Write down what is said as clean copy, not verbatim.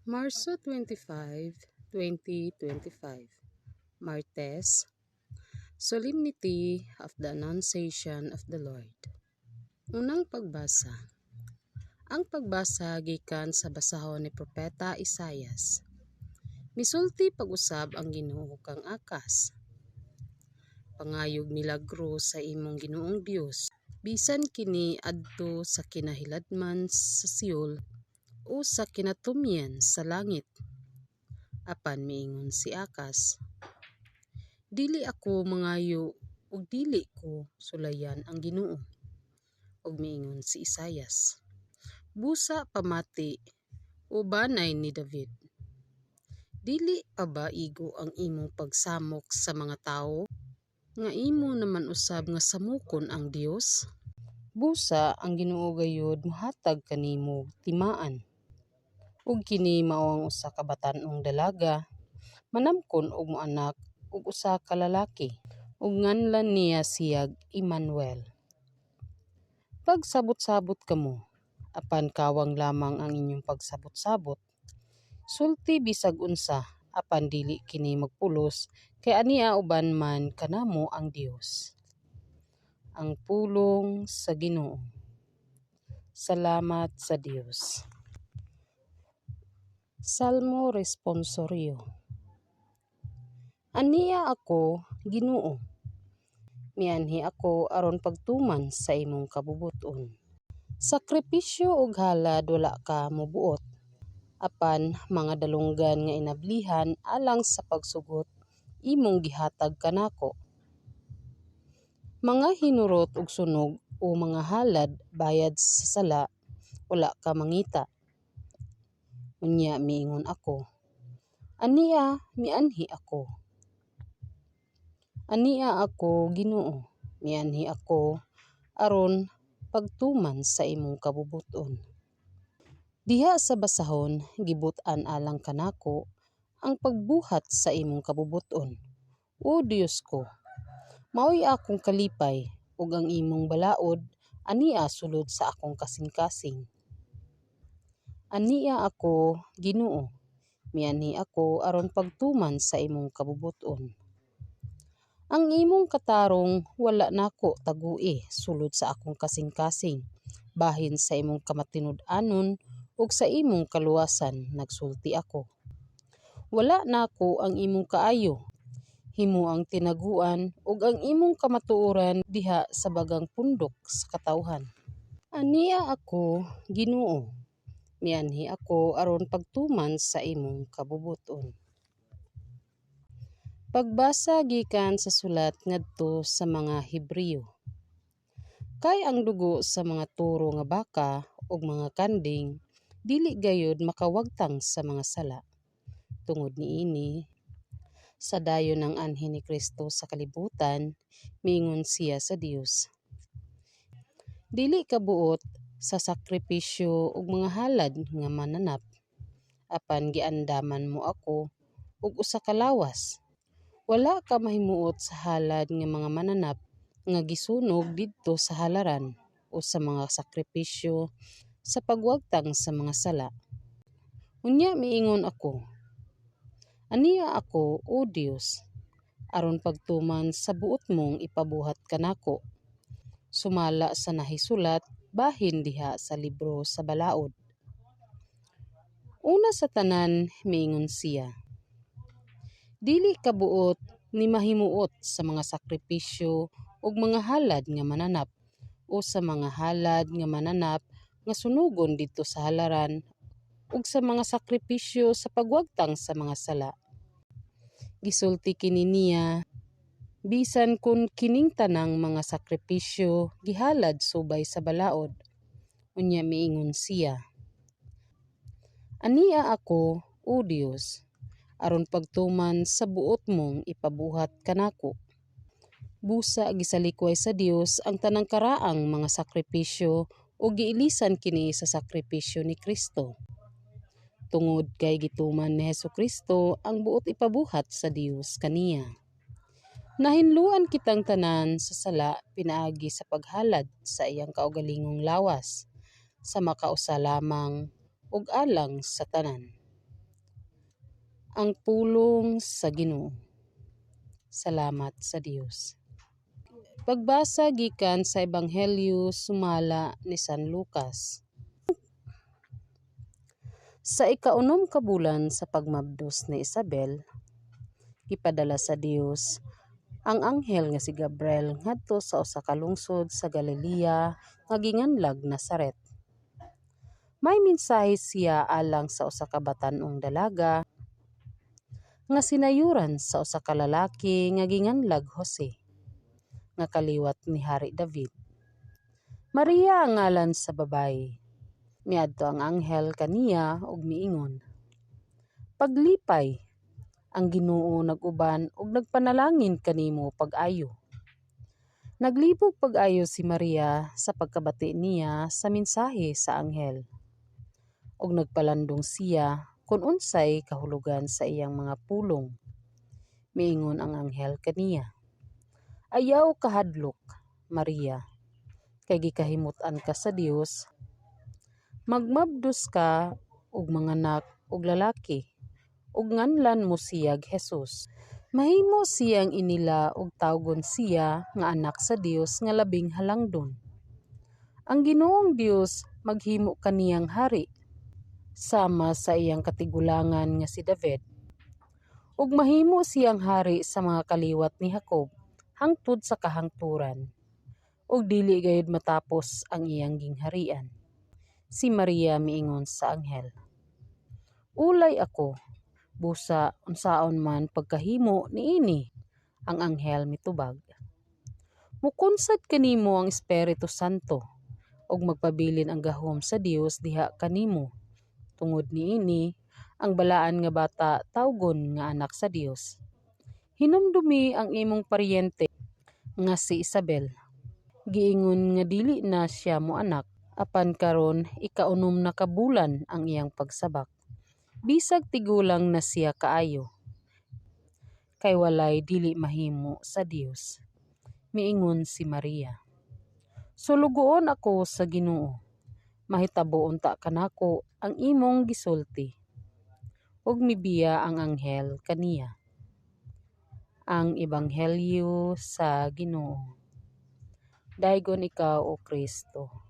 Marso 25, 2025, Martes, Solemnity of the Annunciation of the Lord. Unang pagbasa. Ang pagbasa gikan sa basahon ni Propeta Isaias. Misulti pag-usab ang Ginoo kang akas. Pangayog milagro sa imong Ginoong Dios. Bisan kini adto sa kinahiladman sa Siol o sa kinatumyan sa langit. Apan miingon si Akas, dili ako mangayo ug dili ko sulayan ang Ginoo. Ug miingon si Isaias, busa pamati o banay ni David. Dili pa ba igo ang imong pagsamok sa mga tawo? Nga imo naman usab nga samukon ang Dios? Busa ang Ginoo gayud mohatag kanimo timaan. Ug kini mao ang usa ka batan-ong dalaga, manamkon og moanak og usa ka lalaki, ug nganlan niya siyag Emmanuel. Pagsabot-sabot kamo, apan kawang lamang ang inyong pagsabot-sabot. Sulti bisag unsa, apan dili kini magpulos, kay ania uban man kanamo ang Dios. Ang pulong sa Ginoo. Salamat sa Dios. Salmo Responsorio. Ania ako, Ginoo. Mianhi ako aron pagtuman sa imong kabubuton. Sakripisyo ug halad wala ka mobuot. Apan mga dalunggan nga inablihan alang sa pagsugot imong gihatag kanako. Mga hinurot ug sunog o mga halad bayad sa sala wala ka mangita. Unya miingon ako, ania mianhi ako. Ania ako, Ginoo, mianhi ako aron pagtuman sa imong kabubuton. Diha sa basahon gibut-an alang kanako ang pagbuhat sa imong kabubuton. O Dios ko, maoy akong kalipay ug ang imong balaod ania sulod sa akong kasing-kasing. Ania ako, Ginoo, mianhi ako aron pagtuman sa imong kabubuton. Ang imong katarong wala nako tagui sulod sa akong kasing-kasing, bahin sa imong kamatinud-anon ug sa imong kaluwasan nagsulti ako. Wala nako ang imong kaayo, himo ang tinaguan ug ang imong kamatuoran diha sa bagang pundok sa katawhan. Ania ako, Ginoo, mianhi ako aron pagtuman sa imong kabubuton. Pagbasa gikan sa sulat ngadto sa mga Hebreo. Kay ang dugo sa mga turo nga baka ug mga kanding dili gayud makawagtang sa mga sala. Tungod niini, sa dayon ng anhi ni Kristo sa kalibutan, miingon siya sa Dios. Dili kabuot sa sakripisyo ug mga halad nga mananap, apan giandaman mo ako ug usa ka lawas. Wala ka mahimuot sa halad nga mga mananap nga gisunog didto sa halaran o sa mga sakripisyo sa pagwagtang sa mga sala. Unya miingon ako, ania ako, O Dios, aron pagtuman sa buot mong ipabuhat kanako. Sumala sa nahisulat bahin diha sa libro sa balaod. Una sa tanan miingon siya, dili kabuot ni mahimuot sa mga sakripisyo ug mga halad nga mananap o sa mga halad nga mananap nga sunugon didto sa halaran ug sa mga sakripisyo sa pagwagtang sa mga sala. Gisulti kini niya bisan kun kining tanang mga sakripisyo gihalad subay sa balaod. Unya miingon siya, ania ako, O Dios, aron pagtuman sa buot mong ipabuhat kanako. Busa gisalikway sa Dios ang tanang karaang mga sakripisyo o giilisan kini sa sakripisyo ni Kristo. Tungod kay gituman ni Hesukristo ang buot ipabuhat sa Dios kaniya. Nahinluan kitang tanan sa sala pinaagi sa paghalad sa iyang kaugalingong lawas, sa makausa lamang ug alang sa tanan. Ang pulong sa Ginoo. Salamat sa Dios. Pagbasa gikan sa Ebanghelyo sumala ni San Lucas. Sa ikaunom ka bulan sa pagmabdos ni Isabel, gipadala sa Dios ang anghel nga si Gabriel ngadto sa usa ka lungsod sa Galilea nga ginganlag Nazaret. May mensahe siya alang sa usa ka batan-ong dalaga nga sinayuran sa usa ka lalaki nga ginganlag Jose, nga kaliwat ni Hari David. Maria ang ngalan sa babaye. Miadto ang anghel kaniya ug miingon, "Paglipay, ang Ginoo nag-uban ug nagpanalangin kanimo pag-ayo." Naglibog pag-ayo si Maria sa pagkabati niya sa mensahe sa anghel, ug nagpalandong siya kung unsay kahulugan sa iyang mga pulong. Miingon ang anghel kaniya, "Ayaw kahadlok, Maria, kay gikahimut-an ka sa Dios. Magmabdos ka ug manganak og lalaki, ug nganlan mo siyag Jesus. Mahimo siyang inila ug tawgon siya nga anak sa Dios nga labing halangdon. Ang Ginoong Dios maghimo kaniyang hari sama sa iyang katigulangan nga si David, ug mahimo siyang hari sa mga kaliwat ni Jacob hangtod sa kahangturan, ug dili gayud matapos ang iyang gingharian." Si Maria miingon sa anghel, "Ulay ako, busa unsaon man pagkahimo niini." Ang anghel mitubag, "Mukunsad kanimo ang Espiritu Santo, ug magpabilin ang gahom sa Dios diha kanimo. Tungod niini, ang balaan nga bata tawgon nga anak sa Dios. Hinumdumi ang imong paryente nga si Isabel. Giingon nga dili na siya mo anak, apan karon ikaunom na ka bulan ang iyang pagsabak. Bisag tigulang na siya kaayo, kay walay dili mahimo sa Dios." Miingon si Maria, "Sulugoon ako sa Ginoo, mahitabo unta kanako ang imong gisulti." Ug mibiya ang anghel kaniya. Ang Ebanghelyo sa Ginoo. Daygon ikaw, O Kristo.